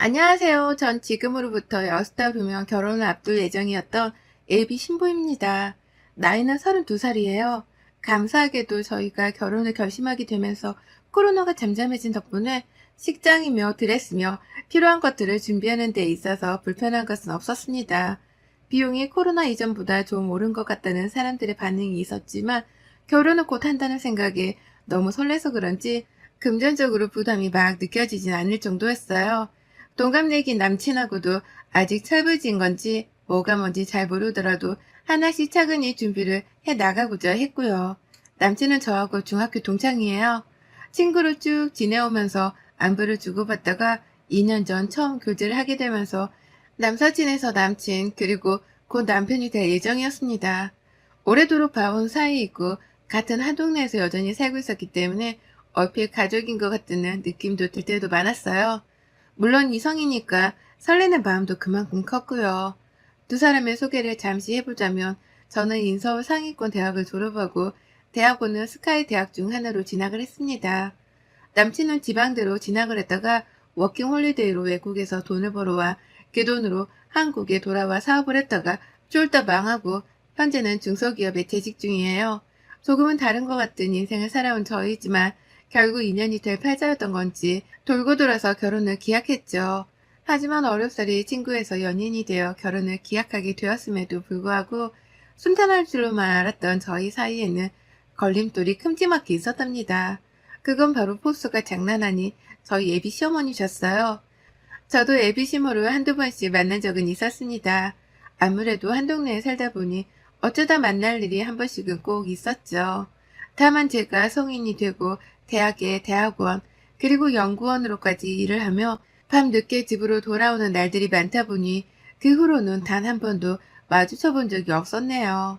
안녕하세요. 전 지금으로부터 6달 후면 결혼을 앞둘 예정이었던 예비 신부입니다. 나이는 32살이에요. 감사하게도 저희가 결혼을 결심하게 되면서 코로나가 잠잠해진 덕분에 식장이며 드레스며 필요한 것들을 준비하는 데 있어서 불편한 것은 없었습니다. 비용이 코로나 이전보다 좀 오른 것 같다는 사람들의 반응이 있었지만 결혼을 곧 한다는 생각에 너무 설레서 그런지 금전적으로 부담이 막 느껴지진 않을 정도였어요. 동갑내기 남친하고도 아직 철부지인 건지 뭐가 뭔지 잘 모르더라도 하나씩 차근히 준비를 해 나가고자 했고요. 남친은 저하고 중학교 동창이에요. 친구로 쭉 지내오면서 안부를 주고받다가 2년 전 처음 교제를 하게 되면서 남사친에서 남친 그리고 곧 남편이 될 예정이었습니다. 오래도록 봐온 사이이고 같은 한 동네에서 여전히 살고 있었기 때문에 얼핏 가족인 것 같다는 느낌도 들 때도 많았어요. 물론 이성이니까 설레는 마음도 그만큼 컸고요. 두 사람의 소개를 잠시 해보자면 저는 인서울 상위권 대학을 졸업하고 대학원은 스카이 대학 중 하나로 진학을 했습니다. 남친은 지방대로 진학을 했다가 워킹 홀리데이로 외국에서 돈을 벌어와 그 돈으로 한국에 돌아와 사업을 했다가 쫄다 망하고 현재는 중소기업에 재직 중이에요. 조금은 다른 것 같은 인생을 살아온 저이지만 결국 인연이 될 팔자였던 건지 돌고 돌아서 결혼을 기약했죠. 하지만 어렵사리 친구에서 연인이 되어 결혼을 기약하게 되었음에도 불구하고 순탄할 줄로만 알았던 저희 사이에는 걸림돌이 큼지막히 있었답니다. 그건 바로 포스가 장난하니 저희 예비 시어머니셨어요. 저도 예비 시모를 한두 번씩 만난 적은 있었습니다. 아무래도 한 동네에 살다 보니 어쩌다 만날 일이 한 번씩은 꼭 있었죠. 다만 제가 성인이 되고 대학에 대학원 그리고 연구원으로까지 일을 하며 밤늦게 집으로 돌아오는 날들이 많다 보니 그 후로는 단 한 번도 마주쳐 본 적이 없었네요.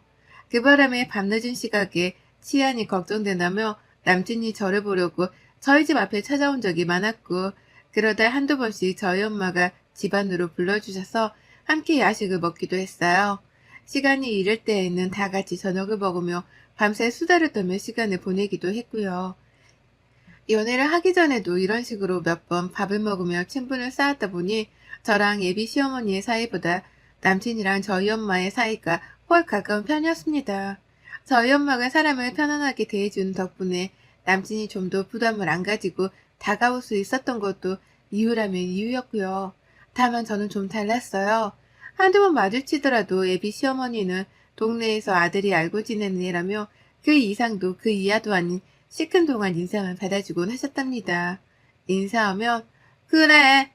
그 바람에 밤늦은 시각에 치안이 걱정된다며 남친이 저를 보려고 저희 집 앞에 찾아온 적이 많았고 그러다 한두 번씩 저희 엄마가 집 안으로 불러주셔서 함께 야식을 먹기도 했어요. 시간이 이럴 때에는 다 같이 저녁을 먹으며 밤새 수다를 떨며 시간을 보내기도 했고요. 연애를 하기 전에도 이런 식으로 몇 번 밥을 먹으며 친분을 쌓았다 보니 저랑 예비 시어머니의 사이보다 남친이랑 저희 엄마의 사이가 훨 가까운 편이었습니다. 저희 엄마가 사람을 편안하게 대해주는 덕분에 남친이 좀 더 부담을 안 가지고 다가올 수 있었던 것도 이유라면 이유였고요. 다만 저는 좀 달랐어요. 한두 번 마주치더라도 예비 시어머니는 동네에서 아들이 알고 지내는 애라며 그 이상도 그 이하도 아닌 시큰둥한 인상을 받아주곤 하셨답니다. 인사하면 그래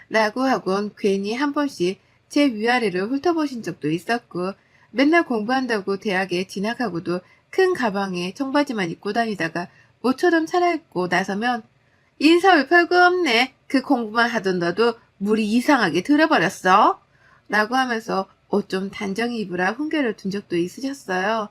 라고 하곤 괜히 한 번씩 제 위아래를 훑어보신 적도 있었고 맨날 공부한다고 대학에 진학하고도 큰 가방에 청바지만 입고 다니다가 모처럼 차려입고 나서면 인사 올팔거 없네. 그 공부만 하던 너도 물이 이상하게 들어버렸어. 라고 하면서 옷 좀 단정히 입으라 훈계를 둔 적도 있으셨어요.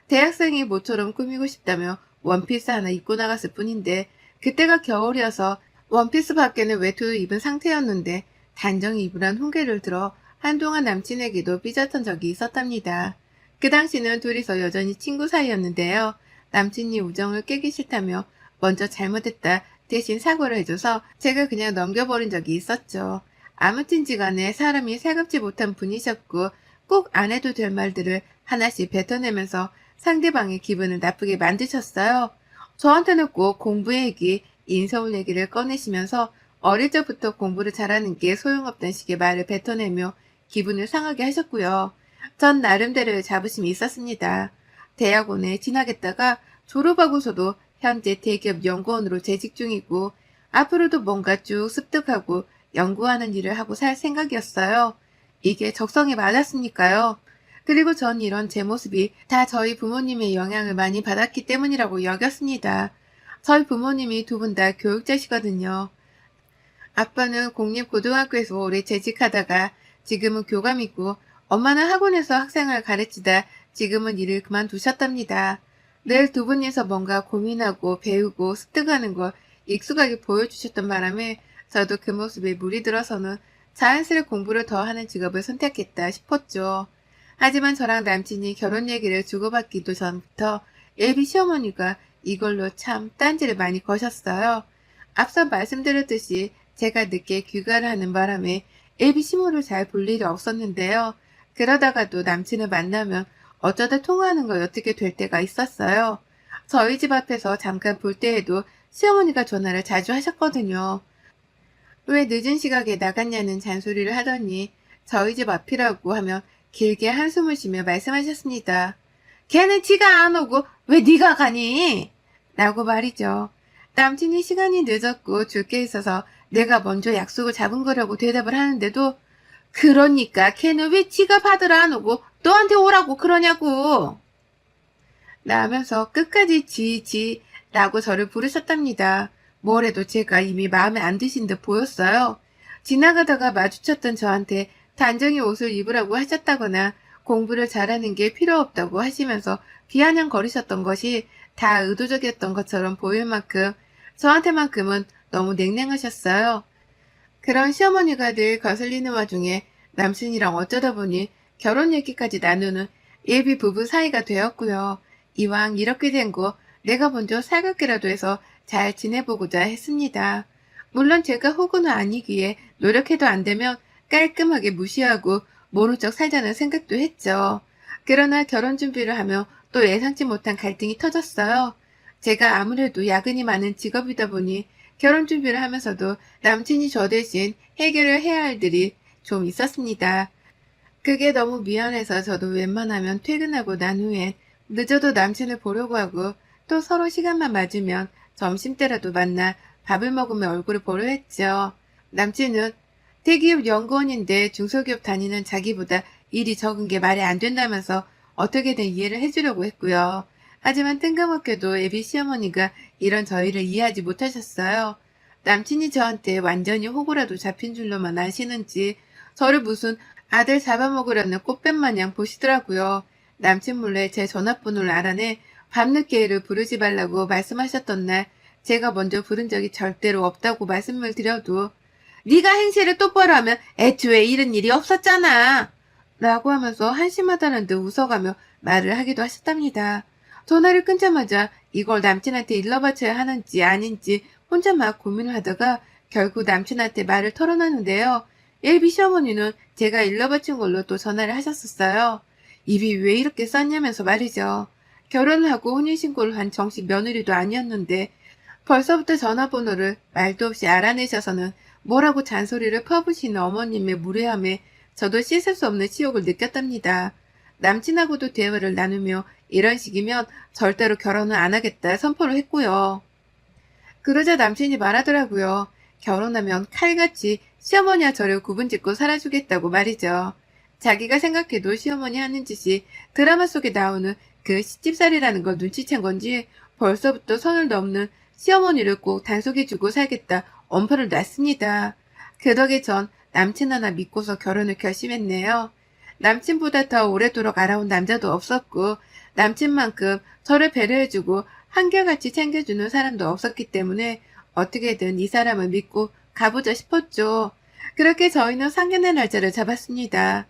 대학생이 모처럼 꾸미고 싶다며 원피스 하나 입고 나갔을 뿐인데 그때가 겨울이어서 원피스 밖에는 외투 입은 상태였는데 단정히 입으란 훈계를 들어 한동안 남친에게도 삐졌던 적이 있었답니다. 그 당시는 둘이서 여전히 친구 사이였는데요. 남친이 우정을 깨기 싫다며 먼저 잘못했다 대신 사과를 해줘서 제가 그냥 넘겨버린 적이 있었죠. 아무튼지 간에 사람이 살갑지 못한 분이셨고 꼭 안 해도 될 말들을 하나씩 뱉어내면서 상대방의 기분을 나쁘게 만드셨어요. 저한테는 꼭 공부 얘기, 인서울 얘기를 꺼내시면서 어릴 적부터 공부를 잘하는 게 소용없다는 식의 말을 뱉어내며 기분을 상하게 하셨고요. 전 나름대로의 자부심이 있었습니다. 대학원에 진학했다가 졸업하고서도 현재 대기업 연구원으로 재직 중이고 앞으로도 뭔가 쭉 습득하고 연구하는 일을 하고 살 생각이었어요. 이게 적성에 맞았으니까요. 그리고 전 이런 제 모습이 다 저희 부모님의 영향을 많이 받았기 때문이라고 여겼습니다. 저희 부모님이 두 분 다 교육자시거든요. 아빠는 공립고등학교에서 오래 재직하다가 지금은 교감이고 엄마는 학원에서 학생을 가르치다 지금은 일을 그만두셨답니다. 늘 두 분이서 뭔가 고민하고 배우고 습득하는 걸 익숙하게 보여주셨던 바람에 저도 그 모습에 물이 들어서는 자연스레 공부를 더 하는 직업을 선택했다 싶었죠. 하지만 저랑 남친이 결혼 얘기를 주고받기도 전부터 예비 시어머니가 이걸로 참 딴지를 많이 거셨어요. 앞서 말씀드렸듯이 제가 늦게 귀가를 하는 바람에 애비 시모를 잘 볼 일이 없었는데요. 그러다가도 남친을 만나면 어쩌다 통화하는 거 어떻게 될 때가 있었어요. 저희 집 앞에서 잠깐 볼 때에도 시어머니가 전화를 자주 하셨거든요. 왜 늦은 시각에 나갔냐는 잔소리를 하더니 저희 집 앞이라고 하면 길게 한숨을 쉬며 말씀하셨습니다. 걔는 지가 안 오고 왜 네가 가니? 라고 말이죠. 남친이 시간이 늦었고 줄 게 있어서 내가 먼저 약속을 잡은 거라고 대답을 하는데도 그러니까 걔는 왜 지가 받으러 안 오고 너한테 오라고 그러냐고. 라면서 끝까지 지라고 저를 부르셨답니다. 뭐래도 제가 이미 마음에 안 드신 듯 보였어요. 지나가다가 마주쳤던 저한테 단정히 옷을 입으라고 하셨다거나 공부를 잘하는 게 필요 없다고 하시면서 비아냥거리셨던 것이 다 의도적이었던 것처럼 보일 만큼 저한테만큼은 너무 냉랭하셨어요. 그런 시어머니가 늘 거슬리는 와중에 남친이랑 어쩌다 보니 결혼 얘기까지 나누는 예비 부부 사이가 되었고요. 이왕 이렇게 된 거 내가 먼저 살갑게라도 해서 잘 지내보고자 했습니다. 물론 제가 호구는 아니기에 노력해도 안 되면 깔끔하게 무시하고 모른 척 살자는 생각도 했죠. 그러나 결혼 준비를 하며 또 예상치 못한 갈등이 터졌어요. 제가 아무래도 야근이 많은 직업이다 보니 결혼 준비를 하면서도 남친이 저 대신 해결을 해야 할 일이 좀 있었습니다. 그게 너무 미안해서 저도 웬만하면 퇴근하고 난 후엔 늦어도 남친을 보려고 하고 또 서로 시간만 맞으면 점심때라도 만나 밥을 먹으며 얼굴을 보려 했죠. 남친은 대기업 연구원인데 중소기업 다니는 자기보다 일이 적은 게 말이 안 된다면서 어떻게든 이해를 해주려고 했고요. 하지만 뜬금없게도 애비 시어머니가 이런 저희를 이해하지 못하셨어요. 남친이 저한테 완전히 호구라도 잡힌 줄로만 아시는지 저를 무슨 아들 잡아먹으려는 꽃뱀 마냥 보시더라고요. 남친 몰래 제 전화번호를 알아내 밤늦게를 부르지 말라고 말씀하셨던 날 제가 먼저 부른 적이 절대로 없다고 말씀을 드려도 네가 행세를 똑바로 하면 애초에 이런 일이 없었잖아 라고 하면서 한심하다는 듯 웃어가며 말을 하기도 하셨답니다. 전화를 끊자마자 이걸 남친한테 일러바쳐야 하는지 아닌지 혼자 막 고민을 하다가 결국 남친한테 말을 털어놨는데요. 예비 시어머니는 제가 일러바친 걸로 또 전화를 하셨었어요. 입이 왜 이렇게 쌌냐면서 말이죠. 결혼을 하고 혼인신고를 한 정식 며느리도 아니었는데 벌써부터 전화번호를 말도 없이 알아내셔서는 뭐라고 잔소리를 퍼부시는 어머님의 무례함에 저도 씻을 수 없는 치욕을 느꼈답니다. 남친하고도 대화를 나누며 이런 식이면 절대로 결혼을 안 하겠다 선포를 했고요. 그러자 남친이 말하더라고요. 결혼하면 칼같이 시어머니와 저를 구분짓고 살아주겠다고 말이죠. 자기가 생각해도 시어머니 하는 짓이 드라마 속에 나오는 그 시집살이라는 걸 눈치챈 건지 벌써부터 선을 넘는 시어머니를 꼭 단속해주고 살겠다 엄포를 놨습니다. 그 덕에 전 남친 하나 믿고서 결혼을 결심했네요. 남친보다 더 오래도록 알아온 남자도 없었고 남친만큼 저를 배려해주고 한결같이 챙겨주는 사람도 없었기 때문에 어떻게든 이 사람을 믿고 가보자 싶었죠. 그렇게 저희는 상견례 날짜를 잡았습니다.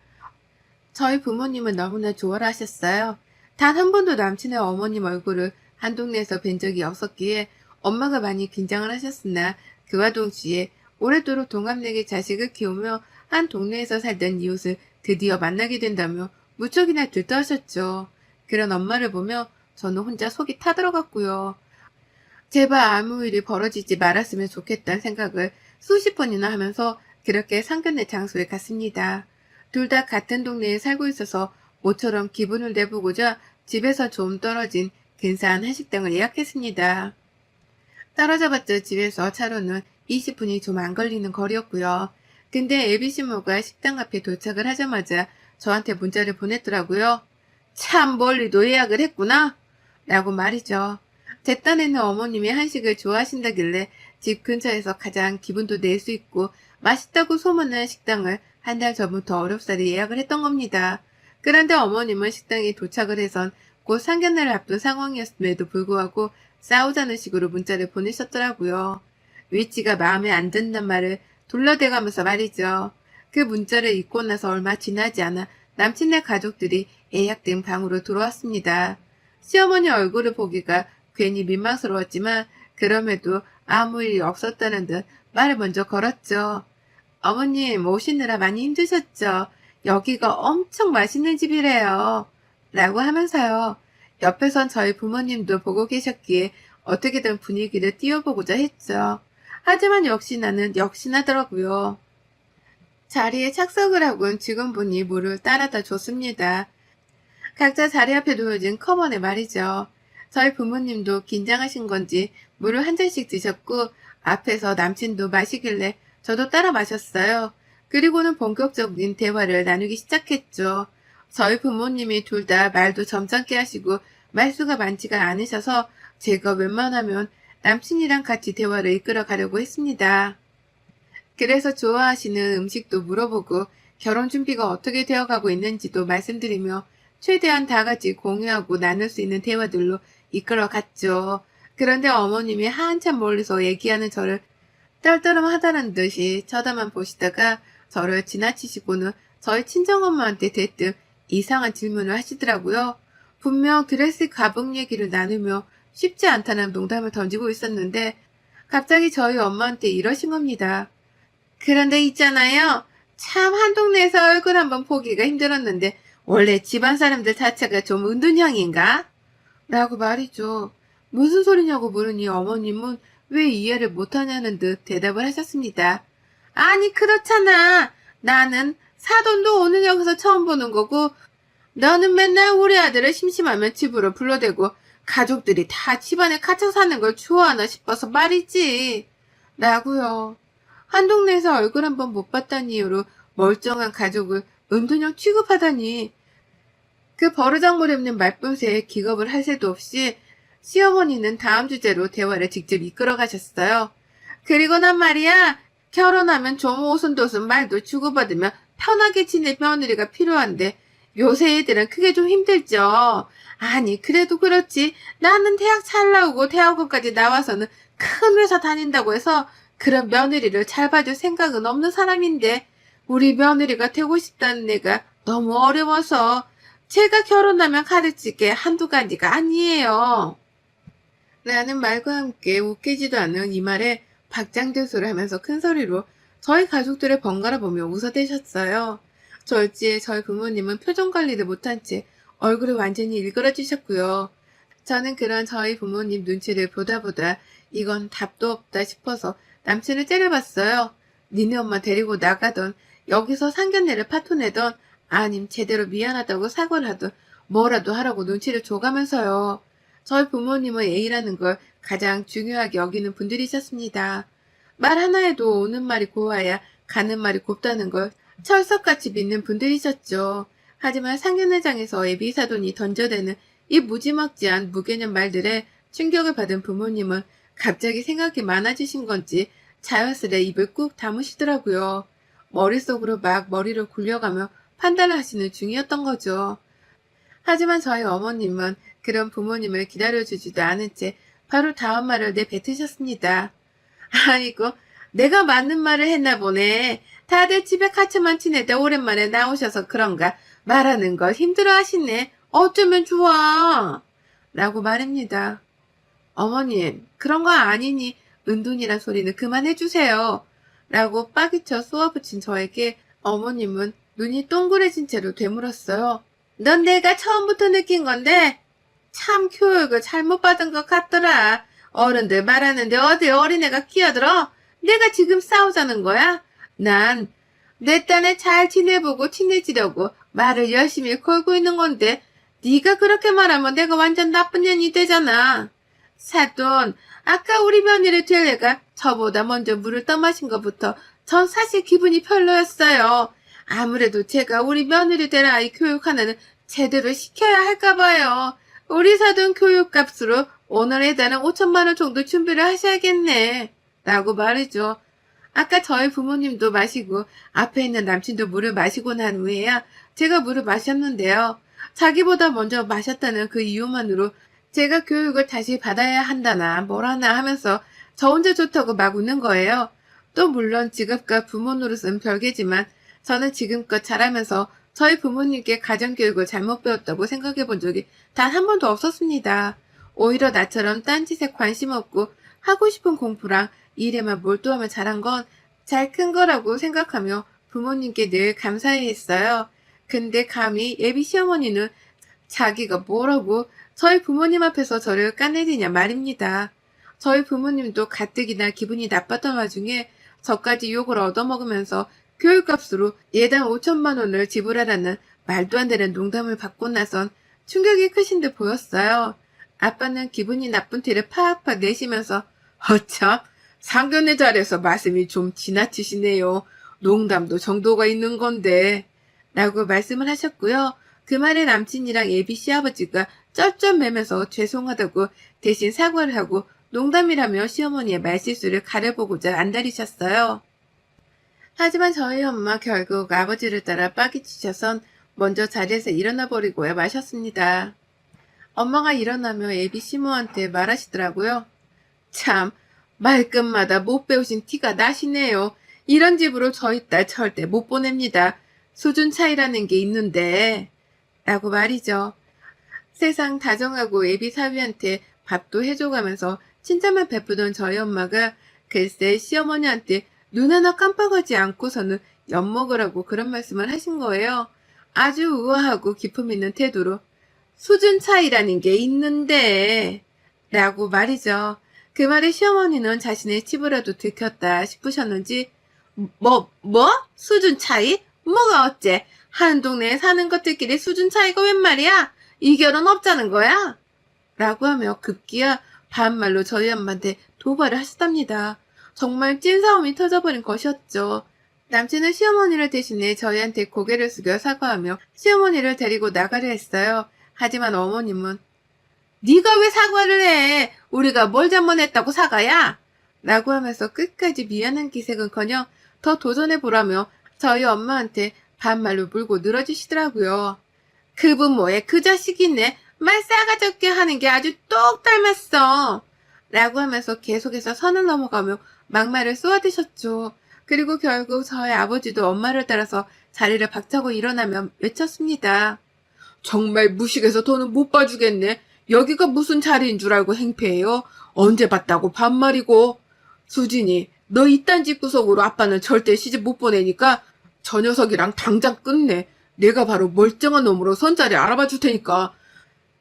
저희 부모님은 너무나 좋아라 하셨어요. 단 한 번도 남친의 어머님 얼굴을 한 동네에서 뵌 적이 없었기에 엄마가 많이 긴장을 하셨으나 그와 동시에 오래도록 동갑내기 자식을 키우며 한 동네에서 살던 이웃을 드디어 만나게 된다며 무척이나 들떠하셨죠. 그런 엄마를 보며 저는 혼자 속이 타들어갔고요. 제발 아무 일이 벌어지지 말았으면 좋겠다는 생각을 수십 번이나 하면서 그렇게 상견례 장소에 갔습니다. 둘 다 같은 동네에 살고 있어서 모처럼 기분을 내보고자 집에서 좀 떨어진 근사한 한식당을 예약했습니다. 떨어져봤자 집에서 차로는 20분이 좀 안 걸리는 거리였고요. 근데 애비시모가 식당 앞에 도착을 하자마자 저한테 문자를 보냈더라고요. 참 멀리도 예약을 했구나 라고 말이죠. 제 딴에는 어머님이 한식을 좋아하신다길래 집 근처에서 가장 기분도 낼 수 있고 맛있다고 소문난 식당을 한 달 전부터 어렵사리 예약을 했던 겁니다. 그런데 어머님은 식당에 도착을 해선 곧 상견례를 앞둔 상황이었음에도 불구하고 싸우자는 식으로 문자를 보내셨더라고요. 위치가 마음에 안 든단 말을 둘러대가면서 말이죠. 그 문자를 읽고 나서 얼마 지나지 않아 남친네 가족들이 예약된 방으로 들어왔습니다. 시어머니 얼굴을 보기가 괜히 민망스러웠지만 그럼에도 아무 일 없었다는 듯 말을 먼저 걸었죠. 어머님 오시느라 많이 힘드셨죠? 여기가 엄청 맛있는 집이래요. 라고 하면서요. 옆에선 저희 부모님도 보고 계셨기에 어떻게든 분위기를 띄워보고자 했죠. 하지만 역시 나는 역시나더라고요. 자리에 착석을 하곤 직원분이 물을 따라다 줬습니다. 각자 자리 앞에 놓여진 컵안에 말이죠. 저희 부모님도 긴장하신 건지 물을 한 잔씩 드셨고 앞에서 남친도 마시길래 저도 따라 마셨어요. 그리고는 본격적인 대화를 나누기 시작했죠. 저희 부모님이 둘 다 말도 점잖게 하시고 말수가 많지가 않으셔서 제가 웬만하면 남친이랑 같이 대화를 이끌어 가려고 했습니다. 그래서 좋아하시는 음식도 물어보고 결혼 준비가 어떻게 되어가고 있는지도 말씀드리며 최대한 다 같이 공유하고 나눌 수 있는 대화들로 이끌어 갔죠. 그런데 어머님이 한참 멀리서 얘기하는 저를 떨떠름하다는 듯이 쳐다만 보시다가 저를 지나치시고는 저희 친정엄마한테 대뜸 이상한 질문을 하시더라고요. 분명 드레스 가방 얘기를 나누며 쉽지 않다는 농담을 던지고 있었는데 갑자기 저희 엄마한테 이러신 겁니다. 그런데 있잖아요. 참 한 동네에서 얼굴 한번 보기가 힘들었는데 원래 집안 사람들 자체가 좀 은둔형인가? 라고 말이죠. 무슨 소리냐고 물으니 어머님은 왜 이해를 못하냐는 듯 대답을 하셨습니다. 아니 그렇잖아. 나는 사돈도 오늘 여기서 처음 보는 거고 너는 맨날 우리 아들을 심심하면 집으로 불러대고 가족들이 다 집안에 갇혀 사는 걸 좋아하나 싶어서 말이지. 라고요. 한 동네에서 얼굴 한번 못 봤다는 이유로 멀쩡한 가족을 은둔형 취급하다니. 그 버르장머리없는 말뿐새에 기겁을 할 새도 없이 시어머니는 다음 주제로 대화를 직접 이끌어 가셨어요. 그리고 난 말이야, 결혼하면 좀 오순도순 말도 주고받으며 편하게 지낼 며느리가 필요한데 요새 애들은 그게 좀 힘들죠. 아니 그래도 그렇지 나는 대학 잘 나오고 대학원까지 나와서는 큰 회사 다닌다고 해서 그런 며느리를 잘 봐줄 생각은 없는 사람인데 우리 며느리가 되고 싶다는 애가 너무 어려워서 제가 결혼하면 가르칠 게 한두 가지가 아니에요. 라는 말과 함께 웃기지도 않은 이 말에 박장대소를 하면서 큰 소리로 저희 가족들을 번갈아 보며 웃어대셨어요. 졸지에 저희 부모님은 표정 관리를 못한 채 얼굴이 완전히 일그러지셨고요. 저는 그런 저희 부모님 눈치를 보다 이건 답도 없다 싶어서 남친을 째려봤어요. 니네 엄마 데리고 나가던 여기서 상견례를 파토내던 아님 제대로 미안하다고 사과를 하던 뭐라도 하라고 눈치를 줘가면서요. 저희 부모님은 A라는 걸 가장 중요하게 여기는 분들이셨습니다. 말 하나에도 오는 말이 고와야 가는 말이 곱다는 걸 철석같이 믿는 분들이셨죠. 하지만 상견례장에서 예비사돈이 던져대는 이 무지막지한 무개념 말들에 충격을 받은 부모님은 갑자기 생각이 많아지신 건지 자연스레 입을 꾹 다무시더라고요. 머릿속으로 막 머리를 굴려가며 판단을 하시는 중이었던 거죠. 하지만 저희 어머님은 그런 부모님을 기다려주지도 않은 채 바로 다음 말을 내뱉으셨습니다. 아이고, 내가 맞는 말을 했나 보네. 다들 집에 갇혀만 지내다 오랜만에 나오셔서 그런가 말하는 걸 힘들어 하시네. 어쩌면 좋아. 라고 말입니다. 어머님, 그런 거 아니니 은둔이란 소리는 그만해주세요. 라고 빠기쳐 쏘아붙인 저에게 어머님은 눈이 동그래진 채로 되물었어요. 넌 내가 처음부터 느낀 건데 참 교육을 잘못 받은 것 같더라. 어른들 말하는데 어디 어린애가 끼어들어? 내가 지금 싸우자는 거야? 난 내 딴에 잘 지내보고 친해지려고 말을 열심히 걸고 있는 건데 네가 그렇게 말하면 내가 완전 나쁜 년이 되잖아. 사돈, 아까 우리 며느리 될 애가 저보다 먼저 물을 떠마신 것부터 전 사실 기분이 별로였어요. 아무래도 제가 우리 며느리 될 아이 교육 하나는 제대로 시켜야 할까 봐요. 우리 사돈 교육값으로 오늘에 달한 5천만 원 정도 준비를 하셔야겠네. 라고 말이죠. 아까 저희 부모님도 마시고 앞에 있는 남친도 물을 마시고 난 후에야 제가 물을 마셨는데요. 자기보다 먼저 마셨다는 그 이유만으로 제가 교육을 다시 받아야 한다나 뭐라나 하면서 저 혼자 좋다고 막 웃는 거예요. 또 물론 직업과 부모 노릇은 별개지만 저는 지금껏 자라면서 저희 부모님께 가정교육을 잘못 배웠다고 생각해 본 적이 단 한 번도 없었습니다. 오히려 나처럼 딴짓에 관심 없고 하고 싶은 공부랑 일에만 몰두하며 자란 건 잘 큰 거라고 생각하며 부모님께 늘 감사해 했어요. 근데 감히 예비 시어머니는 자기가 뭐라고 저희 부모님 앞에서 저를 까내리냐 말입니다. 저희 부모님도 가뜩이나 기분이 나빴던 와중에 저까지 욕을 얻어먹으면서 교육값으로 예당 5천만 원을 지불하라는 말도 안 되는 농담을 받고 나선 충격이 크신 듯 보였어요. 아빠는 기분이 나쁜 티를 팍팍 내시면서 허참 상견례 자리에서 말씀이 좀 지나치시네요. 농담도 정도가 있는 건데 라고 말씀을 하셨고요. 그 말에 남친이랑 예비 시아버지가 쩔쩔매면서 죄송하다고 대신 사과를 하고 농담이라며 시어머니의 말실수를 가려보고자 안달이셨어요. 하지만 저희 엄마 결국 아버지를 따라 빠기치셔선 먼저 자리에서 일어나 버리고야 마셨습니다. 엄마가 일어나며 예비 시모한테 말하시더라고요. 참 말끝마다 못 배우신 티가 나시네요. 이런 집으로 저희 딸 절대 못 보냅니다. 수준 차이라는 게 있는데 라고 말이죠. 세상 다정하고 예비 사위한테 밥도 해줘가면서 칭찬만 베푸던 저희 엄마가 글쎄 시어머니한테 눈 하나 깜빡하지 않고서는 엿먹으라고 그런 말씀을 하신 거예요. 아주 우아하고 기품 있는 태도로 수준 차이라는 게 있는데 라고 말이죠. 그 말에 시어머니는 자신의 치부라도 들켰다 싶으셨는지 뭐? 수준 차이? 뭐가 어째? 한 동네에 사는 것들끼리 수준 차이가 웬 말이야? 이 결혼 없자는 거야? 라고 하며 급기야 반말로 저희 엄마한테 도발을 하셨답니다. 정말 찐싸움이 터져버린 것이었죠. 남친은 시어머니를 대신해 저희한테 고개를 숙여 사과하며 시어머니를 데리고 나가려 했어요. 하지만 어머님은 네가 왜 사과를 해? 우리가 뭘 잘못했다고 사과야? 라고 하면서 끝까지 미안한 기색은커녕 더 도전해보라며 저희 엄마한테 반말로 물고 늘어지시더라고요. 그 부모의 그 자식이네. 말 싸가지 없게 하는 게 아주 똑 닮았어. 라고 하면서 계속해서 선을 넘어가며 막말을 쏘아드셨죠. 그리고 결국 저희 아버지도 엄마를 따라서 자리를 박차고 일어나며 외쳤습니다. 정말 무식해서 더는 못 봐주겠네. 여기가 무슨 자리인 줄 알고 행패해요? 언제 봤다고 반말이고. 수진이 너 이딴 집 구석으로 아빠는 절대 시집 못 보내니까 저 녀석이랑 당장 끝내. 내가 바로 멀쩡한 놈으로 선자리 알아봐 줄 테니까.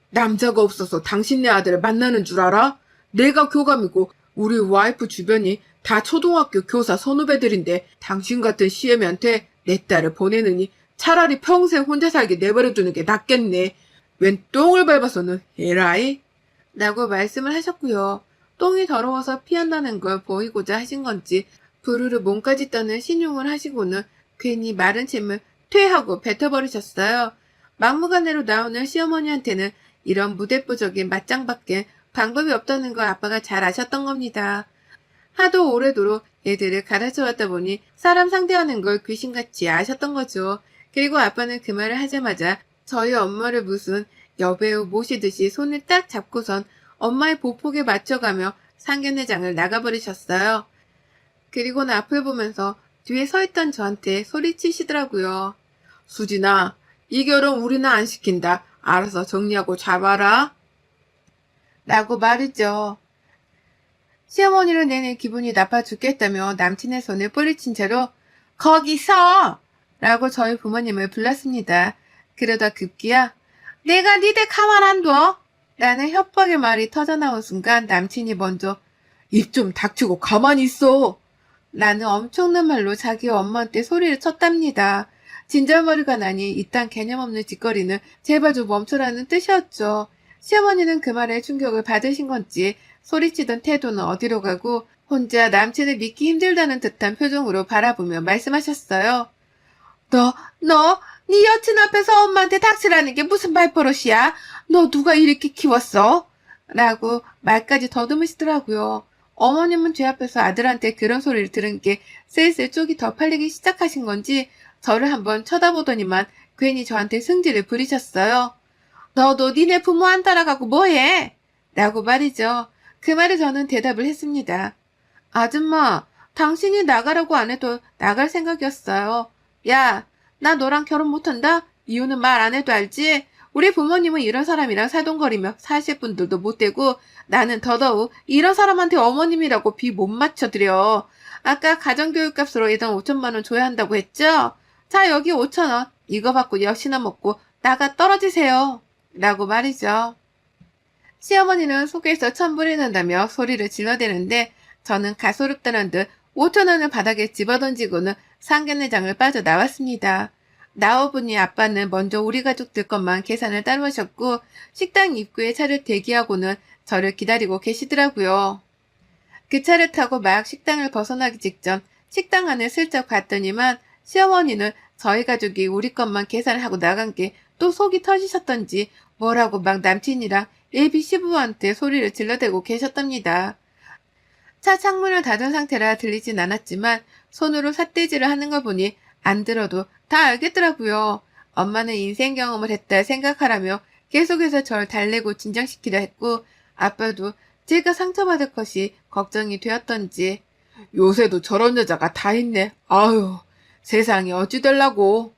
남자가 없어서 당신네 아들을 만나는 줄 알아? 내가 교감이고 우리 와이프 주변이 다 초등학교 교사 선후배들인데 당신 같은 시애미한테 내 딸을 보내느니 차라리 평생 혼자 살게 내버려두는 게 낫겠네. 웬 똥을 밟아서는 에라이? 라고 말씀을 하셨고요. 똥이 더러워서 피한다는 걸 보이고자 하신 건지 부르르 몸까지 떠는 신용을 하시고는 괜히 마른 침을 퇴하고 뱉어버리셨어요. 막무가내로 나오는 시어머니한테는 이런 무대뽀적인 맞짱밖에 방법이 없다는 걸 아빠가 잘 아셨던 겁니다. 하도 오래도록 애들을 가르쳐왔다 보니 사람 상대하는 걸 귀신같이 아셨던 거죠. 그리고 아빠는 그 말을 하자마자 저희 엄마를 무슨 여배우 모시듯이 손을 딱 잡고선 엄마의 보폭에 맞춰가며 상견례장을 나가버리셨어요. 그리고는 앞을 보면서 뒤에 서있던 저한테 소리치시더라고요. 수진아, 이 결혼 우리는 안 시킨다. 알아서 정리하고 잡아라. 라고 말이죠. 시어머니를 내내 기분이 나빠 죽겠다며 남친의 손을 뿌리친 채로 거기서! 라고 저희 부모님을 불렀습니다. 그러다 급기야 내가 니들 가만 안 둬! 라는 협박의 말이 터져나온 순간 남친이 먼저 입 좀 닥치고 가만히 있어! 라는 엄청난 말로 자기 엄마한테 소리를 쳤답니다. 진절머리가 나니 이딴 개념 없는 짓거리는 제발 좀 멈춰라는 뜻이었죠. 시어머니는 그 말에 충격을 받으신 건지 소리치던 태도는 어디로 가고 혼자 남친을 믿기 힘들다는 듯한 표정으로 바라보며 말씀하셨어요. 네 여친 앞에서 엄마한테 닥치라는 게 무슨 말버릇이야? 너 누가 이렇게 키웠어? 라고 말까지 더듬으시더라고요. 어머님은 제 앞에서 아들한테 그런 소리를 들은 게 슬슬 쪽이 더 팔리기 시작하신 건지 저를 한번 쳐다보더니만 괜히 저한테 승질을 부리셨어요. 너도 니네 부모 안 따라가고 뭐해? 라고 말이죠. 그 말에 저는 대답을 했습니다. 아줌마, 당신이 나가라고 안 해도 나갈 생각이었어요. 야, 나 너랑 결혼 못한다? 이유는 말 안 해도 알지? 우리 부모님은 이런 사람이랑 살동거리며 사실 분들도 못 되고 나는 더더욱 이런 사람한테 어머님이라고 비 못 맞춰드려. 아까 가정교육값으로 예당 5천만 원 줘야 한다고 했죠? 자, 여기 5천 원. 이거 받고 역시나 먹고 나가 떨어지세요. 라고 말이죠. 시어머니는 속에서 천불이 난다며 소리를 질러대는데 저는 가소롭다는 듯 5천 원을 바닥에 집어던지고는 상견례장을 빠져나왔습니다. 나오보니 아빠는 먼저 우리 가족들 것만 계산을 따로 하셨고 식당 입구에 차를 대기하고는 저를 기다리고 계시더라고요. 그 차를 타고 막 식당을 벗어나기 직전 식당 안을 슬쩍 봤더니만 시어머니는 저희 가족이 우리 것만 계산을 하고 나간 게 또 속이 터지셨던지 뭐라고 막 남친이랑 예비 시부한테 소리를 질러대고 계셨답니다. 차 창문을 닫은 상태라 들리진 않았지만 손으로 삿대질을 하는 걸 보니 안 들어도 다 알겠더라고요. 엄마는 인생 경험을 했다 생각하라며 계속해서 절 달래고 진정시키려 했고 아빠도 제가 상처받을 것이 걱정이 되었던지 요새도 저런 여자가 다 있네. 아유, 세상이 어찌 될라고.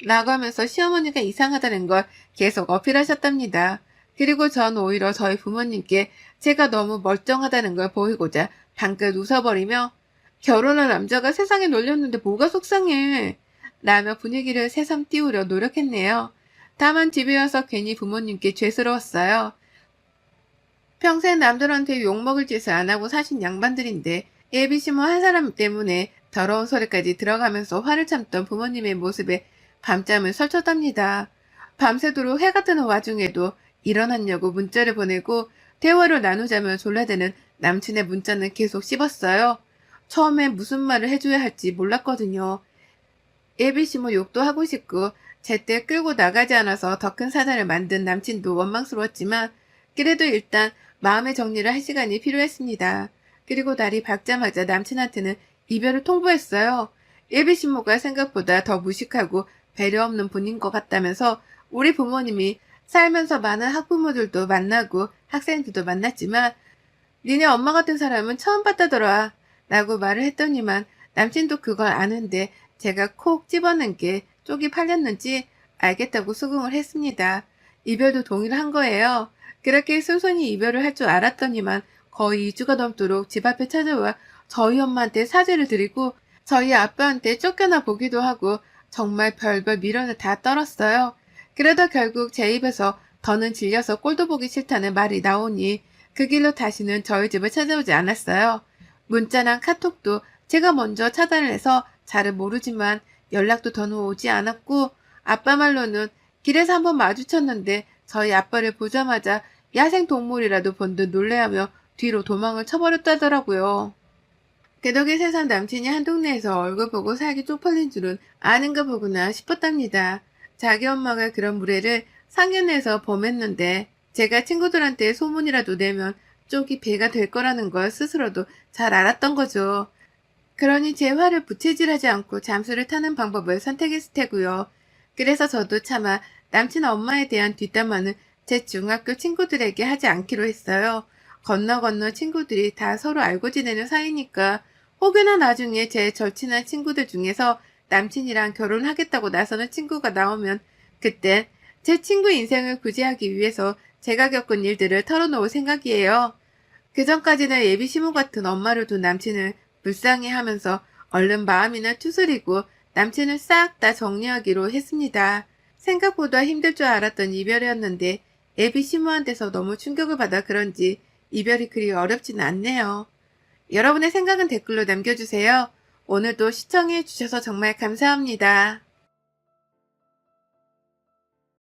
라고 하면서 시어머니가 이상하다는 걸 계속 어필하셨답니다. 그리고 전 오히려 저희 부모님께 제가 너무 멀쩡하다는 걸 보이고자 방긋 웃어버리며 결혼한 남자가 세상에 놀렸는데 뭐가 속상해. 라며 분위기를 새삼 띄우려 노력했네요. 다만 집에 와서 괜히 부모님께 죄스러웠어요. 평생 남들한테 욕먹을 짓을 안 하고 사신 양반들인데 예비시모 한 사람 때문에 더러운 소리까지 들어가면서 화를 참던 부모님의 모습에 밤잠을 설쳤답니다. 밤새도록 해가 뜨는 와중에도 일어났냐고 문자를 보내고 대화를 나누자며 졸라대는 남친의 문자는 계속 씹었어요. 처음엔 무슨 말을 해줘야 할지 몰랐거든요. 예비시모 욕도 하고 싶고 제때 끌고 나가지 않아서 더 큰 사단을 만든 남친도 원망스러웠지만 그래도 일단 마음의 정리를 할 시간이 필요했습니다. 그리고 날이 밝자마자 남친한테는 이별을 통보했어요. 예비신모가 생각보다 더 무식하고 배려 없는 분인 것 같다면서 우리 부모님이 살면서 많은 학부모들도 만나고 학생들도 만났지만 니네 엄마 같은 사람은 처음 봤다더라 라고 말을 했더니만 남친도 그걸 아는데 제가 콕 집어낸 게 쪽이 팔렸는지 알겠다고 수긍을 했습니다. 이별도 동의를 한 거예요. 그렇게 순순히 이별을 할 줄 알았더니만 거의 2주가 넘도록 집 앞에 찾아와 저희 엄마한테 사죄를 드리고 저희 아빠한테 쫓겨나 보기도 하고 정말 별별 미련을 다 떨었어요. 그러다 결국 제 입에서 더는 질려서 꼴도 보기 싫다는 말이 나오니 그 길로 다시는 저희 집을 찾아오지 않았어요. 문자나 카톡도 제가 먼저 차단을 해서 잘은 모르지만 연락도 더는 오지 않았고 아빠 말로는 길에서 한번 마주쳤는데 저희 아빠를 보자마자 야생동물이라도 본 듯 놀래하며 뒤로 도망을 쳐버렸다더라고요. 그 덕에 세상 남친이 한 동네에서 얼굴 보고 살기 쪽팔린 줄은 아는가 보구나 싶었답니다. 자기 엄마가 그런 무례를 상견례에서 범했는데 제가 친구들한테 소문이라도 내면 쪽이 배가 될 거라는 걸 스스로도 잘 알았던 거죠. 그러니 제 화를 부채질하지 않고 잠수를 타는 방법을 선택했을 테고요. 그래서 저도 차마 남친 엄마에 대한 뒷담화는 제 중학교 친구들에게 하지 않기로 했어요. 건너 친구들이 다 서로 알고 지내는 사이니까 혹여나 나중에 제 절친한 친구들 중에서 남친이랑 결혼하겠다고 나서는 친구가 나오면 그땐 제 친구 인생을 구제하기 위해서 제가 겪은 일들을 털어놓을 생각이에요. 그전까지는 예비시모 같은 엄마를 둔 남친을 불쌍해하면서 얼른 마음이나 추스리고 남친을 싹 다 정리하기로 했습니다. 생각보다 힘들 줄 알았던 이별이었는데 예비시모한테서 너무 충격을 받아 그런지 이별이 그리 어렵지는 않네요. 여러분의 생각은 댓글로 남겨주세요. 오늘도 시청해 주셔서 정말 감사합니다.